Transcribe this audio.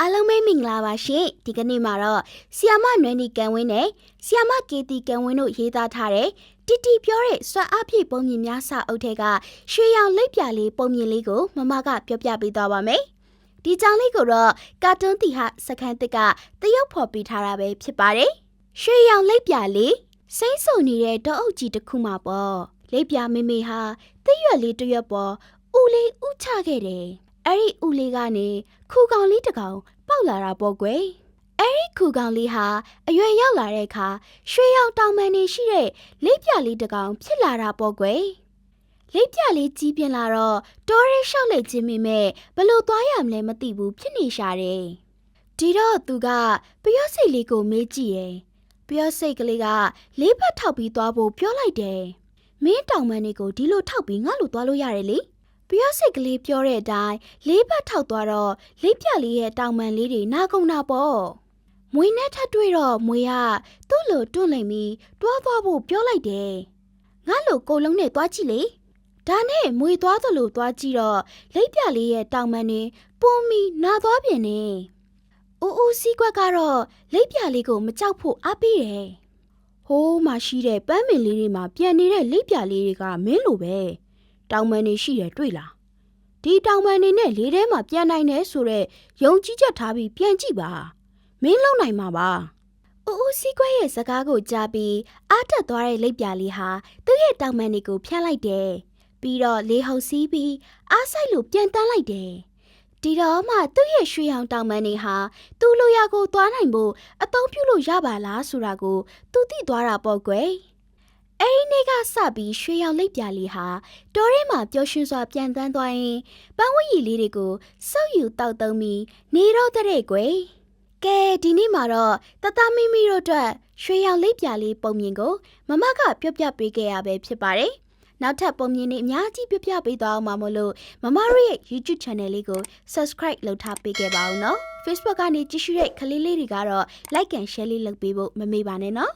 အားလုံးပဲမင်္ဂလာပါရှင်ဒီကနေ့မှာတော့ဆီယာမနွယ်နီကန်ဝင်းနဲ့ဆီယာမကေတီကန်ဝင်းတို့ရေးသားထားတဲ့တီတီပြောတဲ့စွမ်းအားဖြည့်ပုံမြင်များစာအုပ်ထဲကရွှေရောင်လိပ်ပြလေးပုံမြင်လေးကိုမမကပြောပြပေးသွားပါမယ်ဒီကြောင်လေးကိုတော့ကာတွန်းတီဟစခန်းတစ်ကတရုတ်ဖော်ပြထားတာပဲဖြစ်ပါတယ်ရွှေရောင်လိပ်ပြလေးစိမ့်ဆုံနေတဲ့တောအုပ်ကြီးတစ်ခုမှာပေါ့လိပ်ပြမေမေဟာတရွက်လေးတရွက်ပေါ်ဦးလေးဥချခဲ့တယ်အဲ့ဒီဦးလေးကနေခူကောင်လေးတစ်ကောင်ပေါက်လာတာပေါ့ကွယ်အဲ့ဒီခူကောင်လေးဟာအရွယ်ရောက်လာတဲ့အခါရွှေရောင်တောင်ပန်နေရှိတဲ့လိပ်ပြလေးတစ်ကောင်ဖြစ်လာတာပေါ့ကွယ်လိပ်ပြလေးကြီးပြင်းလာတော့တောရဲလျှောက်လိုက်ခြင်းမိမဲ့ဘလို့သွားရမလဲမသိဘူးဖြစ်နေရှာတယ်ဒီတော့သူကပျော့စိတ်လေးကိုမေးကြည့်တယ်ပျော့စိတ်ကလေးကလေးဖက်ထောက်ပြီးသွားဖို့ပြောလိုက်တယ်မင်းတောင်ပန်တွေကိုဒီလိုထောက်ပြီးငါ့လိုသွားလို့ရတယ်လေပျော့စိတ်ကလေးပြောတဲ့အတိုင်းလေးဖက်ထောက်သွားတော့လိပ်ပြလေးရဲ့တောင်ပန်လေးတွေနာကုန်တာပေါ့မွေနဲ့ထပ်တွေ့တော့မွေကသူ့လိုတွန့်လိုက်ပြီးတွားသွားဖို့ပြောလိုက်တယ်ငါ့လိုကိုလုံးနဲ့တွားကြည့်လေဒါနဲ့မွေသွားသလိုသွားကြည့်တော့လိပ်ပြလေးရဲ့တောင်ပန်တွေပုံမီနာသွားပြန်နေဦးဦးစီးကွက်ကတော့လိပ်ပြလေးကိုမကြောက်ဖို့အားပေးတယ်ဟိုးမှရှိတဲ့ပန်းမင်လေးတွေမှာပြန်နေတဲ့လိပ်ပြလေးတွေကမင်းလိုပဲတောင်ပန်တွေရှိတယ်တွေ့လားဒီတောင်ပန်တွေနဲ့လေးထဲမှာပြန်နိုင်တယ်ဆိုတော့ယုံကြည်ချက်ထားပြီးပြန်ကြည့်ပါမင်းလုံနိုင်မှာပါဦးဦးစီးကွက်ရဲ့စကားကိုကြားပြီးအားတက်သွားတဲ့လိပ်ပြလေးဟာသူ့ရဲ့တောင်ပန်တွေကိုဖျက်လိုက်တယ်ပြီးတော့လေဟုန်စီးပြီးအားဆိုင်လို့ပြန်တန်းလိုက်တယ်ဒီတော့မှသူ့ရဲ့ရွှေရောင်တောင်ပန်တွေဟာသူ့လိုရာကိုသွားနိုင်ဖို့အသုံးပြုလို့ရပါလားဆိုတာကိုသူသိသွားတာပေါ့ကွယ်အဲ့ဒီနေ့ကစပြီးရွှေရောင်လိပ်ပြလေးဟာတောထဲမှာပျော်ရွှင်စွာပြန်တန်းသွားရင်ပန်းဝတ်ရည်လေးတွေကိုစုပ်ယူတောက်သုံးပြီးနေတော့တဲ့ကွယ်ကဲဒီနေ့မှာတော့တတမီမီတို့အတွက်ရွှေရောင်လိပ်ပြလေးပုံမြင်ကိုမမကပြောပြပေးခဲ့ရပဲဖြစ်ပါတယ်နောက်ထပ်ပုံမြင်တွေအများကြီးပြပြပေးသွားအောင်ပါမို့လို့မမတို့ရဲ့ YouTube Channel လေးကို Subscribe လုပ်ထားပေးခဲ့ပါဦးနော် Facebook ကနေကြည့်ရှုတဲ့ကလေးလေးတွေကတော့ Like and Share လေးလုပ်ပေးဖို့မမေ့ပါနဲ့နော်